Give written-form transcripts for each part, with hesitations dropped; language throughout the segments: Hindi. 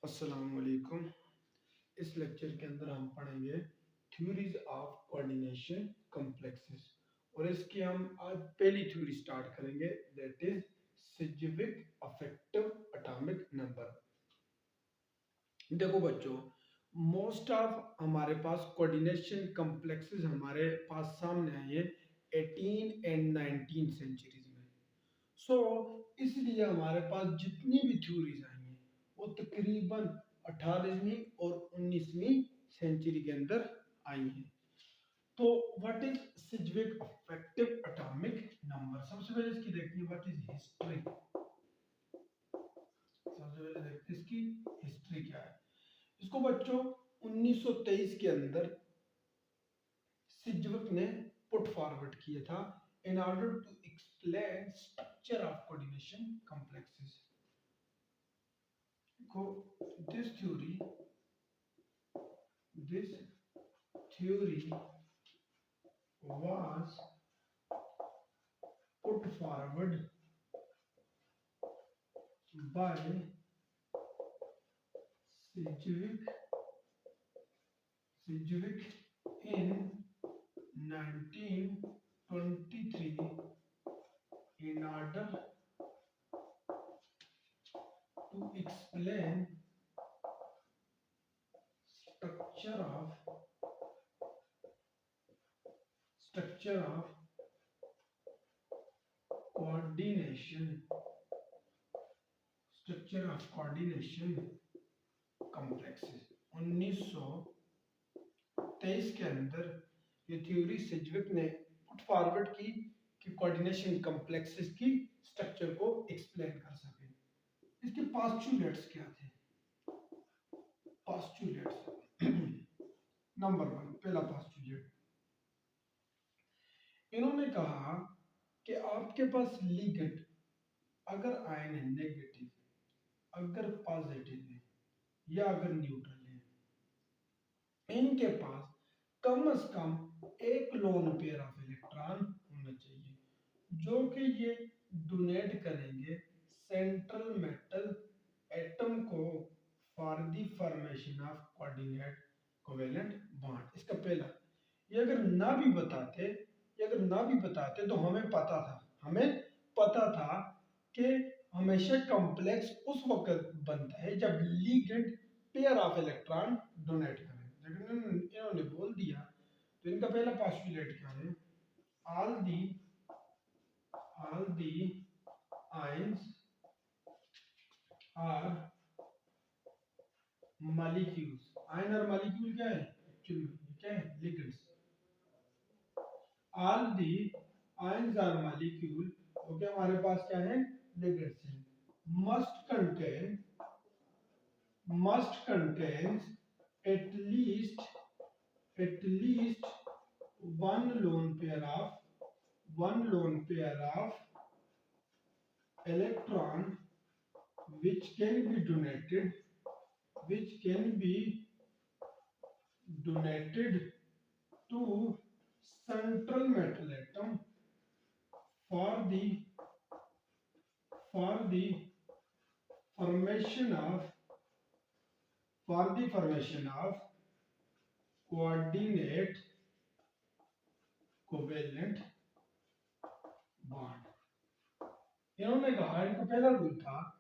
अस्सलाम वालेकुम। इस लेक्चर के अंदर हम पढ़ेंगे थ्योरीज ऑफ कोऑर्डिनेशन कॉम्प्लेक्सेस और इसकी हम आज पहली थ्योरी स्टार्ट करेंगे, that is Sidgwick effective atomic number. देखो बच्चों, मोस्ट ऑफ हमारे पास कोऑर्डिनेशन कॉम्प्लेक्सेस हमारे पास सामने आए हैं 18 एंड 19 सेंचुरीज में। इसलिए हमारे पास जितनी भी थ्योरीज आई हैं वो तकरीबन 18वीं और 19वीं सेंचुरी के अंदर आई हैं। तो what is सिजविक affective atomic number? सबसे पहले इसकी देखते हैं व्हाट इज हिस्ट्री। सबसे पहले देखते हैं इसकी हिस्ट्री क्या है। इसको बच्चों 1923 के अंदर सिजविक ने पुट फॉरवर्ड किया था in order to explain structure of coordination complexes. So this theory was put forward by Sidgwick in 1923 in order to explain structure of coordination complexes। 1923 के अंदर ये थ्योरी सिजविक ने पुट फॉरवर्ड की कि कोऑर्डिनेशन कॉम्प्लेक्सेस की स्ट्रक्चर को एक्सप्लेन कर सके। इसके पोस्टुलेट्स क्या थे? पोस्टुलेट्स नंबर 1, पहला पोस्टुलेट, इन्होंने कहा कि आपके पास लिगेंड अगर आयन है नेगेटिव, अगर पॉजिटिव है या अगर न्यूट्रल है, इनके पास कम से कम एक लोन पेयर ऑफ इलेक्ट्रॉन होना चाहिए जो कि ये डोनेट करेंगे सेंट्रल मेटल एटम को for the formation of coordinate covalent bond. इसका पहला, ये अगर ना भी बताते तो हमें पता था कि हमेशा कॉम्प्लेक्स उस वक्त बनता है जब ligand pair of electron donate करे। लेकिन इन्होंने बोल दिया, तो इनका पहला पोस्टुलेट क्या है? all the ions are molecules। Ion और मॉलिक्यूल क्या है? एक्चुअली क्या है? Ligands. all the ions are molecule, okay, हमारे पास क्या है? लिगेंड्स हैं। must contains at least one lone pair of electron which can be donated to central metal atom for the formation of coordinate covalent bond। इन्होंने कहा, इनका पहला रूल था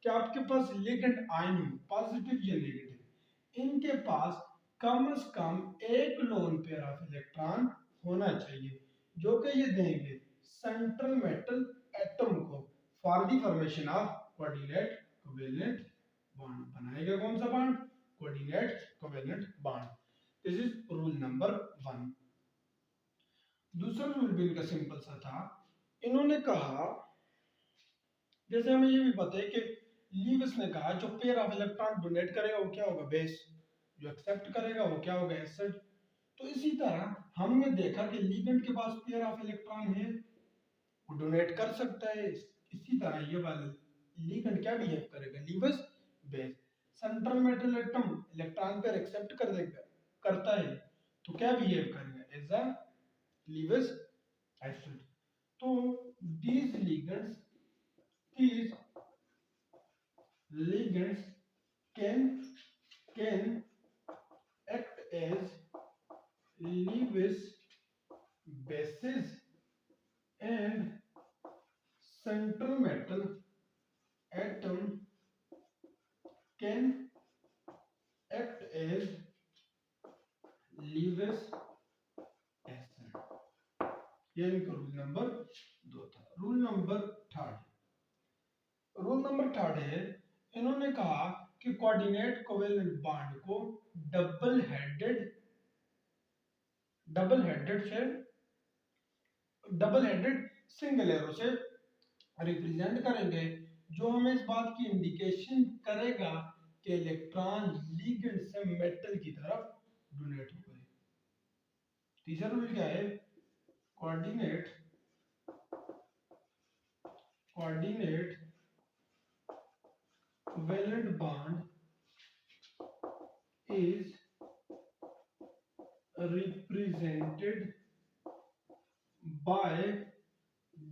कि आपके पास लिगेंड आयन हो, पॉजिटिव या नेगेटिव, इनके पास कम से कम एक लोन पेयर ऑफ इलेक्ट्रॉन होना चाहिए जो कि ये देंगे सेंट्रल मेटल एटम को for the formation of coordinate covalent bond. बनाएगा कौन सा bond? Coordinate covalent bond. This is rule number 1। दूसरा रूल भी इनका सिंपल सा था। इन्होंने कहा, जैसे हमें ये भी पता है कि लीविस ने कहा जो पेयर ऑफ इलेक्ट्रॉन डोनेट करेगा वो क्या होगा? बेस। जो एक्सेप्ट करेगा वो क्या होगा? एसिड। तो इसी तरह हमने देखा कि लिगेंड के पास पेयर ऑफ इलेक्ट्रॉन है, वो डोनेट कर सकता है। इसी तरह ये वाला लिगेंड क्या बिहेव करेगा? Lewis base. Central metal atom electron pair accept करता है तो क्या बिहेव करेगा? As a Lewis acid. तो these ligands can can act as Lewis bases and central metal atom can act as Lewis acid। ये इनका रूल नंबर 2 था। रूल नंबर थर्ड है, इन्होंने कहा कि कोऑर्डिनेट कोवेलेंट बॉन्ड को डबल हेडेड सिंगल एरो से रिप्रेजेंट करेंगे, जो हमें इस बात की इंडिकेशन करेगा कि इलेक्ट्रॉन लिगेंड से मेटल की तरफ डोनेट हो गए। तीसरा रूल क्या है, coordinate covalent bond is represented by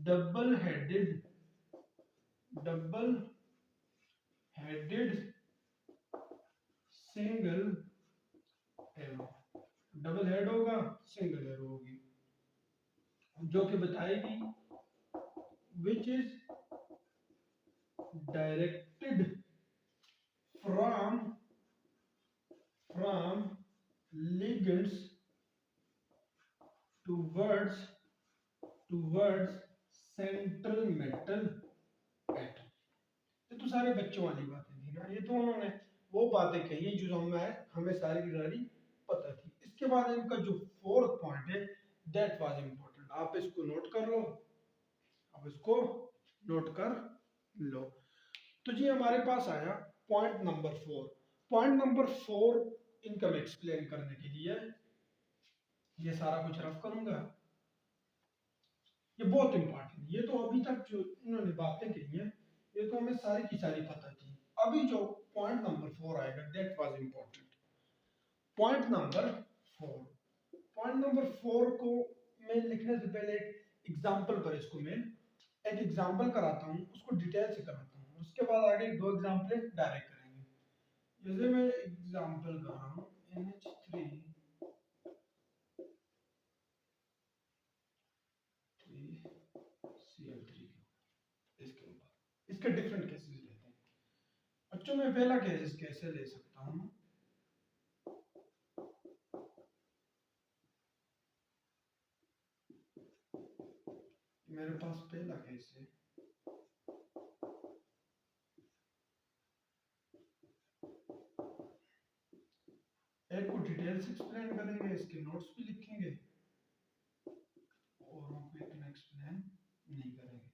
double-headed single arrow। Double head होगा, सिंगल एरो होगी, जो कि बताएगी which is directed from ligands towards central metal atom। ये तो सारे बच्चों वाली बातें थी ना, ये तो उन्होंने वो बातें कही जो हमें सारी की सारी पता थी। इसके बाद इनका जो फोर्थ पॉइंट है दैट वाज इंपॉर्टेंट, आप इसको नोट कर लो, तो जी हमारे पास आया पॉइंट नंबर 4। पॉइंट नंबर 4 इनका मैं एक्सप्लेन करने के लिए ये सारा कुछ रफ करूंगा। ये बहुत इंपॉर्टेंट, ये तो अभी तक जो इन्होंने बातें कही हैं ये तो हमें सारी की सारी पता थी। अभी जो पॉइंट नंबर 4 आएगा that was important. Point number 4 को मैं लिखने से पहले एक एग्जांपल पर इसको मैं एक एग्जांपल कराता हूँ, उसको डिटेल से कराता हूँ, उसके बाद आगे 2 एग्जांपल डायरेक्ट करेंगे। जैसे मैं एग्जांपल कर रहा हूँ NH3 Cl3 इसके ऊपर, इसके डिफरेंट केसेस लेते हैं। बच्चों में पहला केस कैसे ले सकता हूँ, मेरे पास पहला केस है एक को डिटेल से एक्सप्लेन करेंगे, इसके नोट्स भी लिखेंगे और हम को इतना एक्सप्लेन नहीं करेंगे।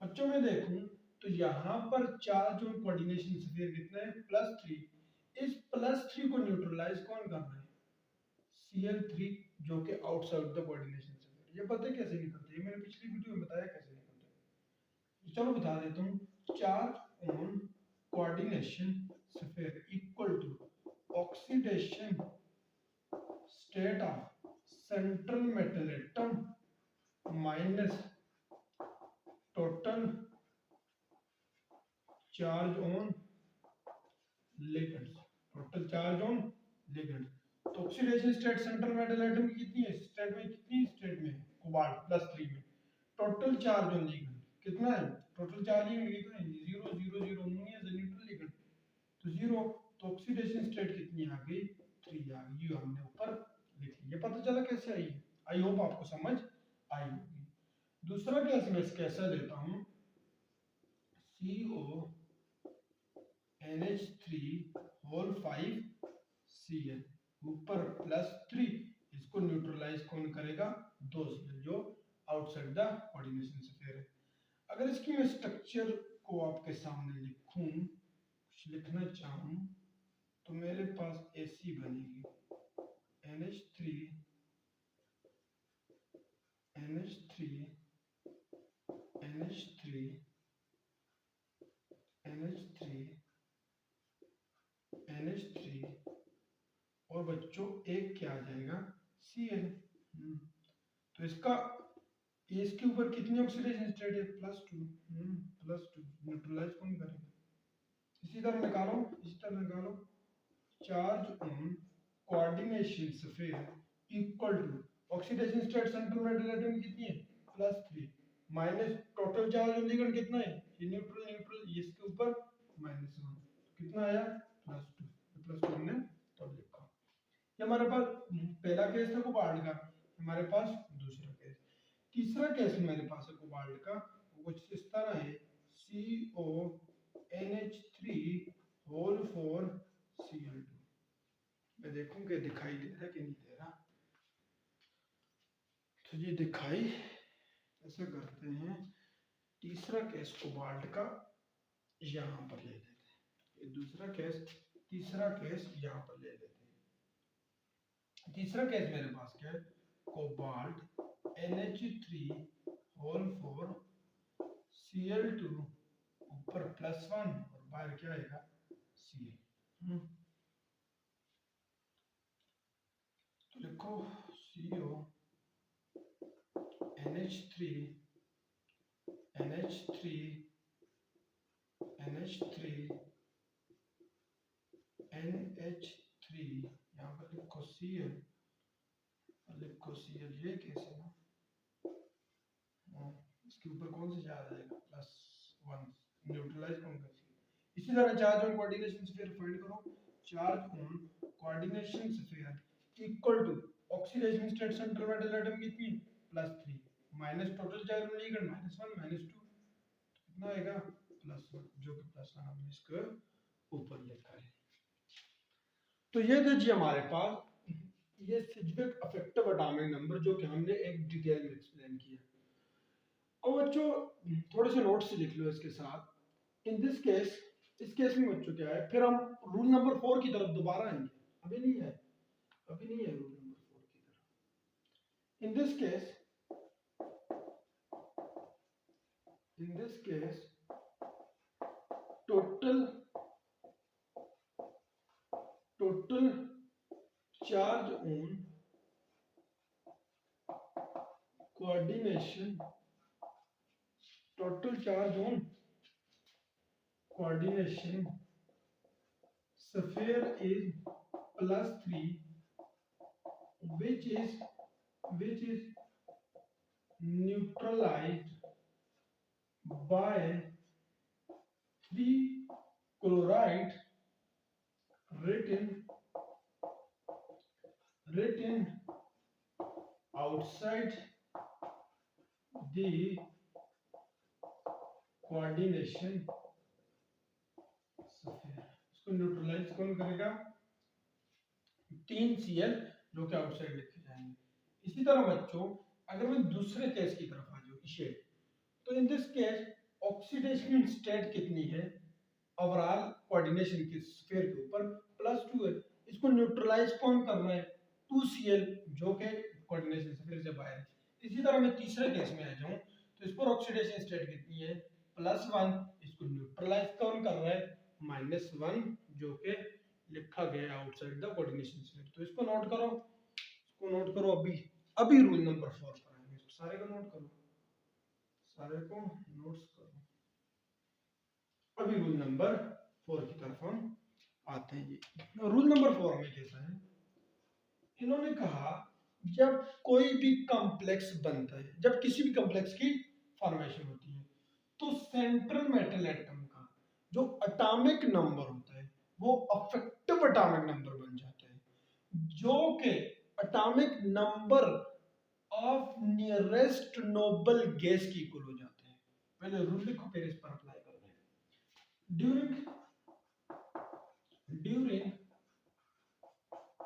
बच्चों में देखूं तो यहाँ पर चार्ज और कोऑर्डिनेशन स्फीयर कितना है +3। इस +3 को न्यूट्रलाइज कौन कर रहा है, Cl3, जो कि आउटसाइड द कोऑर्डिनेशन स्फीयर। ये पता है कैसे निकलते हैं, मैंने पिछली वीडियो में बताया कैसे निकलते हैं, चलो बता देता हूँ। Charge on coordination sphere equal to oxidation state of central metal atom minus total charge on ligands. तो oxidation state central metal atom की कितनी है, स्टेट में कोबाल्ट +3 में। टोटल चार्ज ऑन लिगेंड कितना है, टोटल चार्ज लिगेंड कितना है 0 0 0 नहीं है, न्यूट्रल लिगेंड तो 0। तो ऑक्सीडेशन स्टेट कितनी आ गई 3 आ गई, ये हमने ऊपर लिख लिया। पता चला कैसे आई, आई होप आपको समझ आई होगी। दूसरा केस मैं कैसा लेता हूँ, CONH3 ऊपर +3, इसको न्यूट्रलाइज कौन करेगा 2Cl जो आउटसाइड द कोऑर्डिनेशन स्फीयर है। अगर इसकी मैं स्ट्रक्चर को आपके सामने लिखूं, कुछ लिखना चाहूं तो मेरे पास ऐसी बनेगी NH3 और बच्चों एक क्या आ जाएगा Cl। तो इसका इसके ऊपर कितनी ऑक्सीडेशन स्टेट है +2, +2 न्यूट्रलाइज कौन करेगा इसी तरह निकालो charge on coordination sphere equal to oxidation state central metal atom कितनी है +3 minus total charge on ligand कितना है ये न्यूट्रल न्यूट्रल इसके ऊपर -1 कितना आया +2 +2 हमने तब लिखा। ये हमारे पास पहला केस था कोबाल्ट का। हमारे पास दूसरा केस, तीसरा केस मेरे पास है कोबाल्ट का, वो कुछ इस तरह है CONH3 होल 4 Cl2। मैं देखूं कि दिखाई दे रहा कि नहीं दे रहा। तो ये दिखाई ऐसा करते हैं, तीसरा केस कोबाल्ट का यहाँ पर ले लेते हैं, ये दूसरा केस, तीसरा केस यहाँ पर ले लेते हैं। तीसरा केस मेरे पास क्या है, कोबाल्ट NH3 होल 4 Cl2 ऊपर +1 और बाहर क्या आएगा Cl। तो लिखो CO NH3 NH3 NH3 NH3 यहाँ पर लिखो Cl और लिखो Cl, ये कैसे ना इसके ऊपर कौन सा चार्ज आएगा +1 न्यूट्रलाइज कौन करेगा। इसी तरह charge on coordination sphere find करो, charge on coordination sphere equal to oxidation state central metal atom कितनी +3 minus total charge on ligand -1 -2 कितना आएगा +1, जो कि +1 हमने इसके ऊपर लिखा है। तो ये था जी हमारे पास ये सिजबेक इफेक्टिव एटॉमिक नंबर, जो कि हमने एक डिटेल में एक्सप्लेन किया। और बच्चों थोड़े से नोट्स लिख लो इसके साथ। इन दिस केस, इस केस में बच्चों क्या है, फिर हम रूल नंबर 4 की तरफ दोबारा आएंगे, अभी नहीं है रूल नंबर 4 की तरफ। In this case total charge on coordination sphere is +3 which is neutralized by 3 chloride written outside the coordination sphere। इसको न्यूट्रलाइज कौन करेगा, 3 Cl जो कि आउटसाइड लिखे जाएंगे। इसी तरह बच्चों अगर मैं दूसरे केस की तरफ आ जाऊं इसे, तो in this case oxidation state कितनी है ओवरऑल कोऑर्डिनेशन के स्फीयर के ऊपर +2 है। इसको न्यूट्रलाइज कौन कर रहा है 2 Cl जो कि कोऑर्डिनेशन स्फीयर से बाहर है। इसी तरह मैं तीसरे केस में आ जाऊं तो इस पर ऑक्सीडेशन स्टेट कितनी है +1, इसको न्यूट्रलाइज कौन कर रहा है -1 जो कि लिखा गया आउटसाइड द कोऑर्डिनेशन स्फीयर। तो इसको नोट करो, अभी रूल नंबर 4 पर आएंगे, इसको सारे को नोट करो, सारे को नोट्स करो। अभी रूल नंबर 4 की तरफ हम आते हैं जी। रूल नंबर 4 में कैसा है, इन्होंने कहा जब कोई भी कॉम्प्लेक्स बनता है, जब किसी भी कॉम्प्लेक्स की फॉर्मेशन होती है, तो सेंट्रल मेटल एटम का जो एटॉमिक नंबर होता है वो अफेक्टिव एटॉमिक नंबर बन जाता है, जो कि atomic number of nearest noble gas की इक्वल हो जाते हैं। पहले रूल लिखो फिर इस पर अप्लाई करते हैं। During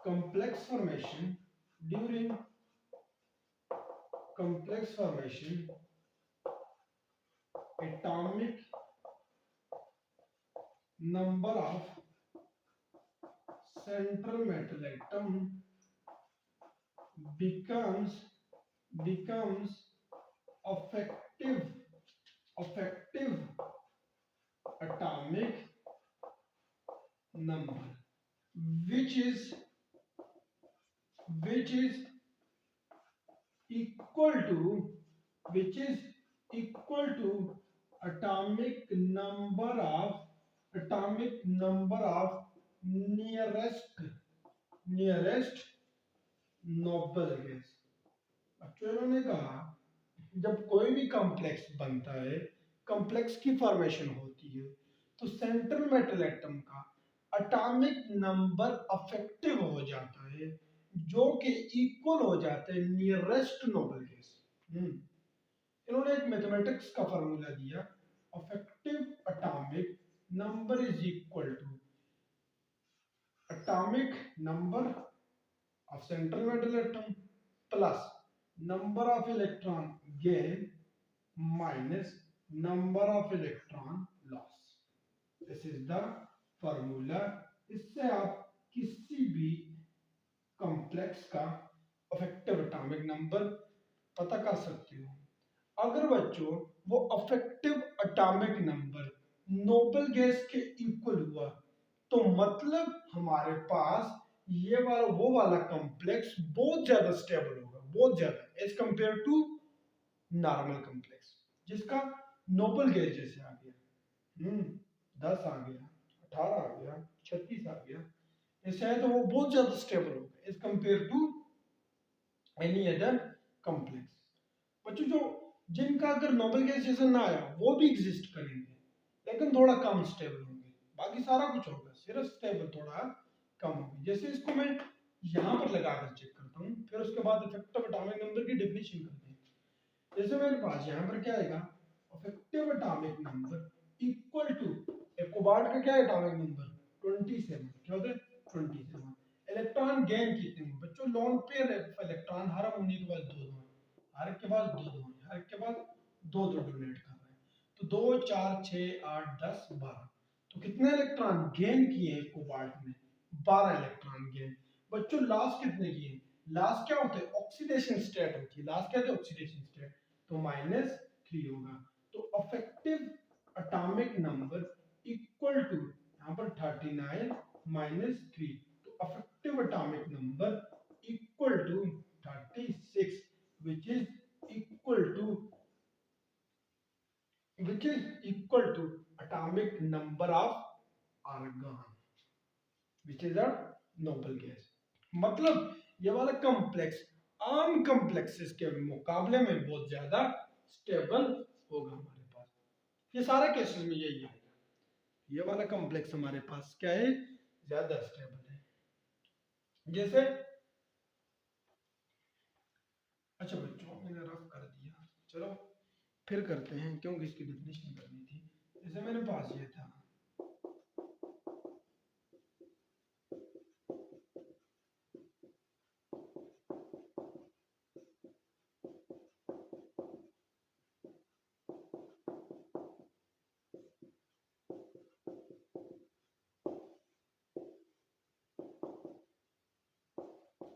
complex formation atomic number of central metal atom becomes effective atomic number which is equal to atomic number of atomic number of nearest noble gas. अच्छा इन्होंने कहा जब कोई भी कॉम्प्लेक्स बनता है, कॉम्प्लेक्स की फॉर्मेशन होती है, तो सेंट्रल मेटल एटम का एटॉमिक नंबर अफेक्टिव हो जाता है जो कि इक्वल हो जाता है नियरेस्ट नोबल गैस। इन्होंने एक मैथमेटिक्स का फार्मूला दिया, effective atomic number is equal to atomic number of central metal atom plus number of electron gain minus number of electron loss. This is the formula. इससे आप किसी भी कॉम्प्लेक्स का अफेक्टिव एटॉमिक नंबर पता कर सकते हो। अगर बच्चों वो affective atomic number noble gas के इक्वल हुआ तो मतलब हमारे पास ये वाला वो वाला कॉम्प्लेक्स बहुत ज्यादा स्टेबल होगा, बहुत ज्यादा as compare to normal complex जिसका नोबल गैस जैसे आ गया 10 आ गया, 18 आ गया, 36 आ गया, ऐसे है तो वो बहुत ज्यादा स्टेबल होगा as compare to any other complex. बच्चों जो जिनका अगर नोबल गैस जैसा ना आया वो भी एग्जिस्ट करेंगे लेकिन थोड़ा कम स्टेबल होंगे, बाकी सारा कुछ होगा, सिर्फ स्टेबल थोड़ा कम होगी। जैसे इसको मैं यहाँ पर लगाकर चेक करता हूँ, फिर उसके बाद इफेक्टिव एटॉमिक नंबर की डेफिनेशन करते हैं। जैसे मेरे पास यहाँ पर क्या आएगा, effective atomic number equal to cobalt का क्या एटॉमिक नंबर 27, क्या होता है 27। इलेक्ट्रॉन गेन कितने हैं बच्चों, लोन पेयर इलेक्ट्रॉन हर अमोनी के पास दो दो, हर एक के पास दो दो, हर एक के पास दो दो डोनेट कर रहे हैं, तो 2 4 6 8 10 12, तो कितने इलेक्ट्रॉन गेन किए हैं कोबाल्ट ने, 12 इलेक्ट्रॉन गेन। बच्चों लॉस कितने किए, लॉस क्या होता है ऑक्सीडेशन स्टेट होती है, लॉस क्या होता है ऑक्सीडेशन स्टेट, तो -3 होगा। तो effective atomic number equal to यहाँ पर 39 -3, तो effective atomic number equal to 36 which is equal to atomic number of argon which is a noble gas। मतलब ये वाला कॉम्प्लेक्स आम कॉम्प्लेक्सेस के मुकाबले में बहुत ज्यादा स्टेबल होगा हमारे पास, ये सारे केसेस में यही आएगा, ये वाला कॉम्प्लेक्स हमारे पास क्या है ज्यादा स्टेबल है। जैसे अच्छा बच्चों मैंने रफ कर दिया, चलो फिर करते हैं क्योंकि इसकी डेफिनेशन करनी थी। जैसे मेरे पास ये था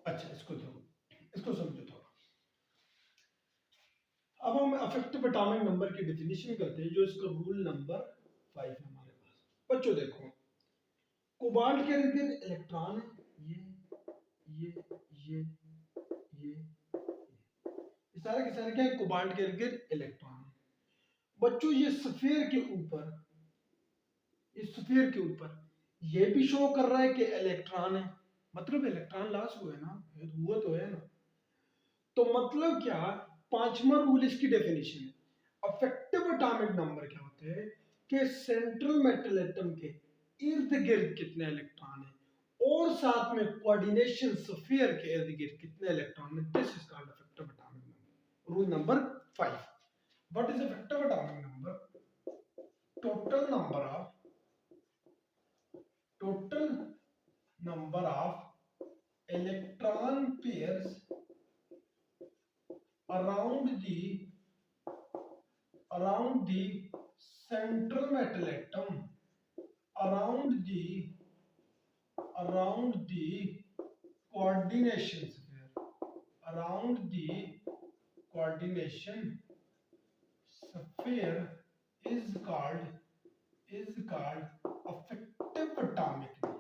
अच्छा इसको समझो थोड़ा। अब हम अफेक्टिव एटॉमिक नंबर की डेफिनेशन करते हैं, जो इसका रूल नंबर 5 है हमारे पास। बच्चों देखो कोबाल्ट के इर्द गिर्द इलेक्ट्रॉन है, ये ये ये सारे के सारे क्या है कोबाल्ट के इर्द गिर्द इलेक्ट्रॉन है। बच्चों ये सफेयर के ऊपर, इस सफेयर के ऊपर ये भी शो कर रहा है कि इलेक्ट्रॉन है, मतलब इलेक्ट्रॉन लॉस हुआ है ना, हुआ तो है ना, तो मतलब क्या पांचवा रूल इसकी डेफिनेशन है। अफेक्टिव एटॉमिक नंबर क्या होते हैं कि सेंट्रल मेटल एटम के इर्द गिर्द कितने इलेक्ट्रॉन है और साथ में कोऑर्डिनेशन स्फीयर के इर्द गिर्द कितने इलेक्ट्रॉन है, this is called affective atomic number. Rule number 5, what is affective atomic number, total number of electron pairs around the central metal atom, around the coordination sphere, around the coordination sphere is called effective atomic number।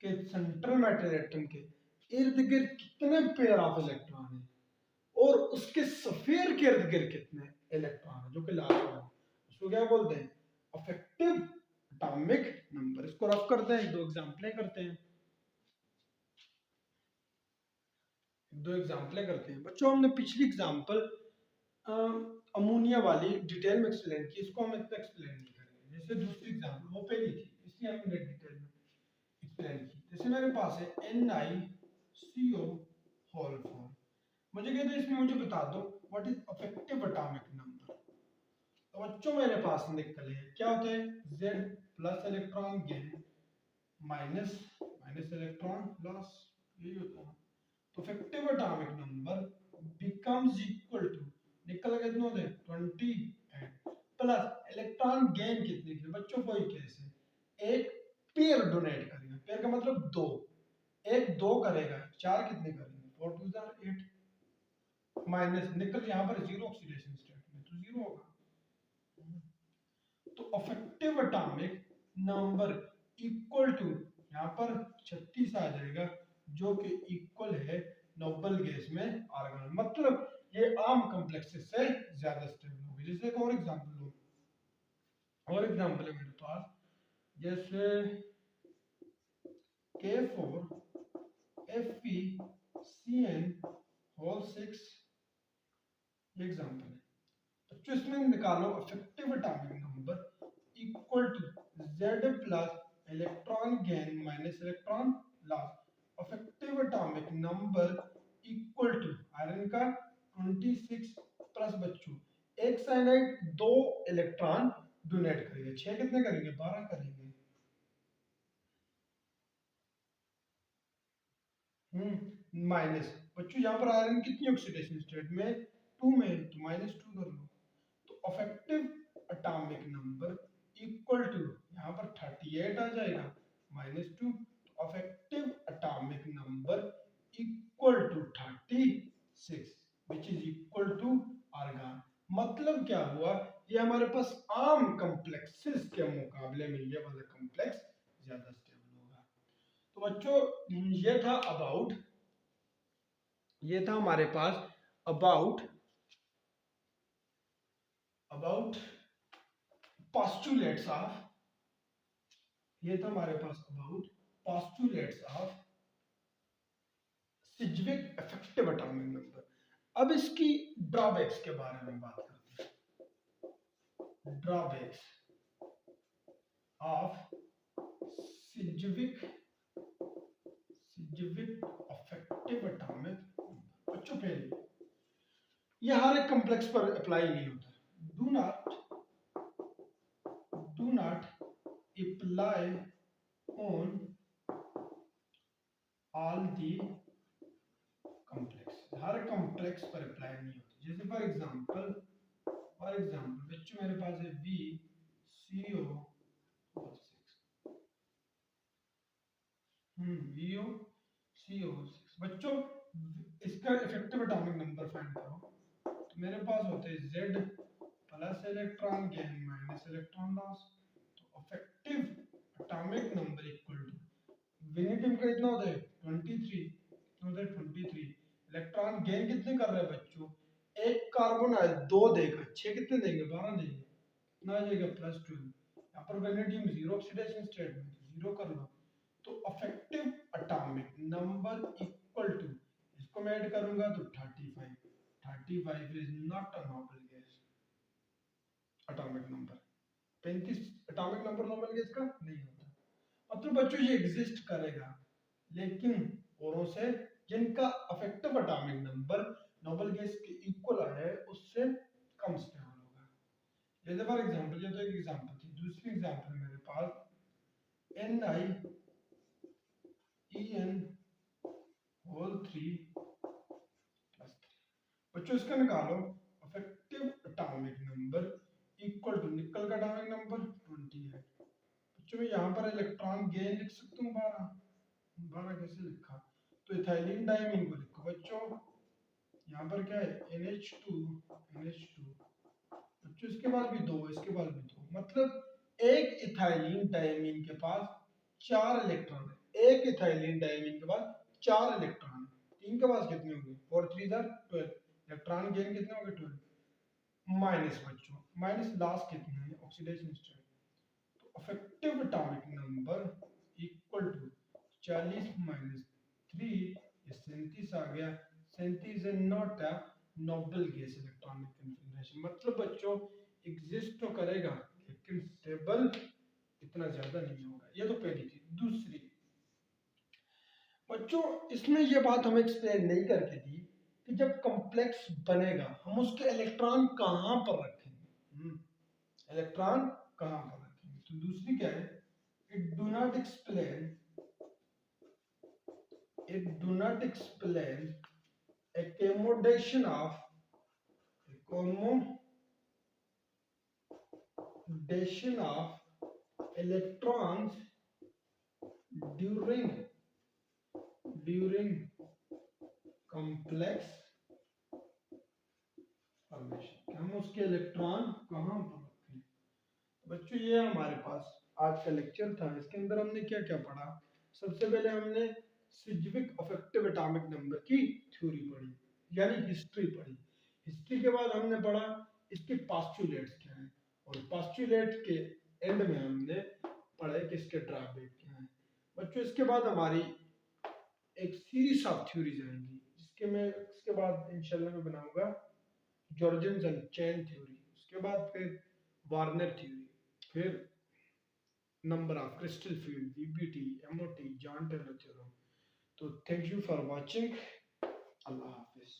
के सेंट्रल मेटल एटम के इर्द गिर्द कितने पेयर ऑफ इलेक्ट्रॉन है और उसके सफेयर के इर्द गिर्द कितने इलेक्ट्रॉन है जो कि लास्ट वाला, उसको क्या बोलते हैं अफेक्टिव एटॉमिक नंबर। इसको रफ करते हैं, दो एग्जांपलें करते हैं। बच्चों हमने पिछली एग्जांपल अमोनिया वाली डिटेल में एक्सप्लेन की, इसको हम इतना एक्सप्लेन नहीं करेंगे। जैसे दूसरी एग्जांपल वो पहली थी, इसलिए हमने डिटेल में एक्सप्लेन की। जैसे मेरे पास है NiCO होल फॉर्म, मुझे कहते हैं इसमें मुझे बता दो what is effective atomic number. तो बच्चों मेरे पास निकले क्या होते हैं, Z plus electron gain minus minus electron loss, यही होता है। तो effective atomic number becomes equal to, निकल कितना होते हैं 28 प्लस इलेक्ट्रॉन गेन कितने की बच्चों, कोई केस है एक पेयर डोनेट करेगा, पेयर का मतलब दो, एक दो करेगा, चार कितने करेंगे 4 2 8 माइनस निकल यहाँ पर जीरो ऑक्सीडेशन स्टेट में तो जीरो होगा। तो effective atomic number equal to यहाँ पर 36 आ जाएगा, जो कि इक्वल है नोबल गैस में आर्गन, मतलब ये आम कॉम्प्लेक्सेस से ज्यादा स्टेबल होगी। जैसे एक और एग्जांपल लो, और एग्जांपल है मेरे पास, जैसे K4FeCN होल 6, ये एग्जांपल है। तो इसमें निकालो effective atomic number equal to Z plus electron gain minus electron loss, effective atomic number equal to iron का 26 प्लस बच्चों एक साइनाइड दो इलेक्ट्रॉन डोनेट करेंगे, 6 कितने करेंगे 12 करेंगे। माइनस बच्चों यहाँ पर आयरन कितनी ऑक्सीडेशन स्टेट में 2 में, तो -2 कर लो। तो effective atomic number equal to यहाँ पर 38 आ जाएगा -2, तो effective atomic number equal to 36 which is equal to argon. मतलब क्या हुआ, ये हमारे पास आम कॉम्प्लेक्सेस के मुकाबले में ये वाला कॉम्प्लेक्स ज्यादा स्टेबल होगा। तो बच्चों ये था हमारे पास अबाउट postulates ऑफ, ये था हमारे पास about postulates of Sidgwick effective atomic number. अब इसकी ड्रॉबैक्स के बारे में बात करते हैं। Drawbacks of Sidgwick effective atomic number. बच्चों पहले ये हर एक कॉम्प्लेक्स पर अप्लाई नहीं होता, do not apply on all the complex, her complex पर अप्लाई नहीं होती। जैसे फॉर एग्जांपल बच्चों मेरे पास है VCO6 बच्चों, इसका इफेक्टिव एटॉमिक नंबर फाइंड करो, तो मेरे पास होते हैं Z plus electron gain minus electron loss, तो effective atomic number equal to vanadium का इतना होता है 23, कितना होता है 23, इलेक्ट्रॉन गेन कितने कर रहे हैं बच्चों, एक कार्बन है दो देगा, 6 कितने देंगे 12 देंगे, कितना आ जाएगा +12। यहाँ पर वेनेडियम जीरो ऑक्सीडेशन स्टेट में जीरो कर लो, तो effective atomic number equal to, इसको मैं ऐड करूंगा तो 35 is not a noble gas atomic number, 35 atomic number noble gas का नहीं होता। मतलब बच्चों ये एग्जिस्ट करेगा, लेकिन औरों से जिनका effective atomic number noble gas के इक्वल है उससे कम स्टेबल होगा। जैसे फॉर एग्जांपल, ये तो एक एग्जांपल थी, दूसरी एग्जांपल मेरे पास NiEN होल 3+3। बच्चों इसका निकालो effective atomic number equal to nickel का एटॉमिक नंबर 28। बच्चों मैं यहाँ पर इलेक्ट्रॉन गेन लिख सकता हूँ 12 कैसे लिखा, तो इथाइलिन डायमीन को लिखो बच्चों, यहाँ पर क्या है NH2 बच्चों, इसके बाद भी दो, इसके बाद भी दो, मतलब एक इथाइलिन डायमीन के पास 4 इलेक्ट्रॉन है, एक इथाइलिन डायमीन के पास 4 इलेक्ट्रॉन है, तीन के पास कितने होंगे 4 3 12, इलेक्ट्रॉन गेन कितने होंगे 12, माइनस बच्चों माइनस लास्ट कितने हैं oxidation state, effective atomic number equal to 40 minus 3, ये 37 आ गया। 37 is not a noble gas electronic configuration, मतलब बच्चों एग्जिस्ट तो करेगा लेकिन स्टेबल इतना ज्यादा नहीं होगा। ये तो पहली चीज। दूसरी बच्चों इसमें ये बात हमें एक्सप्लेन नहीं करके दी कि जब कॉम्प्लेक्स बनेगा हम उसके इलेक्ट्रॉन कहाँ पर रखेंगे, इलेक्ट्रॉन कहाँ पर रखेंगे। तो दूसरी क्या है, it do not explain accommodation of electrons during complex formation. हम उसके इलेक्ट्रॉन कहाँ पर रखें। बच्चों ये हमारे पास आज का लेक्चर था। इसके अंदर हमने क्या क्या पढ़ा। सबसे पहले हमने सिज्विक अफेक्टिव एटॉमिक नंबर की थ्योरी पढ़ी, यानी हिस्ट्री पढ़ी। हिस्ट्री के बाद हमने पढ़ा इसके पास्चुलेट्स क्या हैं, और पास्चुलेट के एंड में हमने पढ़ा कि इसके ड्रॉबैक क्या हैं। बच्चों इसके बाद हमारी एक सीरीज ऑफ थ्योरीज आएंगी, इसके बाद इंशाल्लाह मैं बनाऊंगा जॉर्जेंस एंड चेन थ्योरी, उसके बाद फिर वार्नर थ्योरी, फिर number of crystal field, VBT, MOT, Jahn Teller theorem. तो thank you for watching. Allah Hafiz.